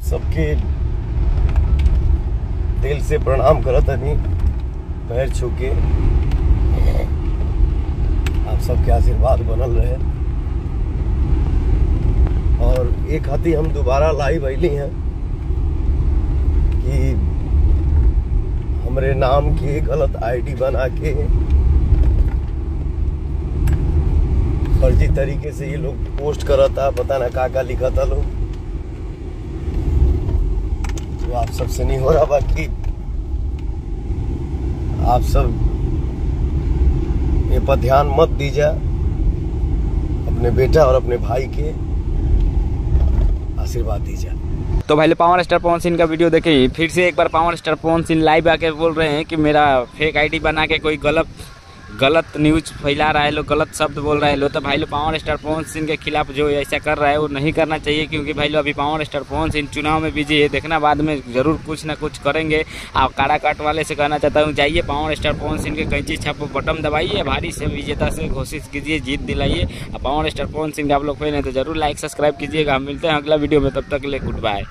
सबके दिल से प्रणाम करत हनी, पैर छू के। आप सबके आशीर्वाद बनल रहे। और एक हाथी हम दोबारा लाइव अली हैं कि हमरे नाम की गलत आईडी बना के फर्जी तरीके से ये लोग पोस्ट करता, पता ना का लिखा था लोग। तो आप सबसे नहीं हो रहा, बाकी आप सब ये पर ध्यान मत दीजिए। अपने बेटा और अपने भाई के आशीर्वाद दीजिए। तो भाई पावर स्टार पवन सिंह का वीडियो देखे, फिर से एक बार power star Pawan Singh live आके बोल रहे हैं कि मेरा फेक आईडी बना के कोई गलत न्यूज फैला रहा है लोग, गलत शब्द बोल रहा है लोग। तो भाई लोग पावर स्टार पवन सिंह के खिलाफ जो ऐसा कर रहा है वो नहीं करना चाहिए, क्योंकि भाई लोग अभी पावर स्टार पवन सिंह चुनाव में बिजी है। देखना बाद में जरूर कुछ ना कुछ करेंगे। आप काराकाट वाले से कहना चाहता हूँ, जाइए पावर स्टार पवन सिंह के कैंची छाप बटन दबाइए, भारी से विजेता से घोषित कीजिए, जीत दिलाइए। पावर स्टार पवन सिंह आप लोग फैन है तो जरूर लाइक सब्सक्राइब कीजिएगा। हम मिलते हैं अगला वीडियो में, तब तक के लिए गुड बाय।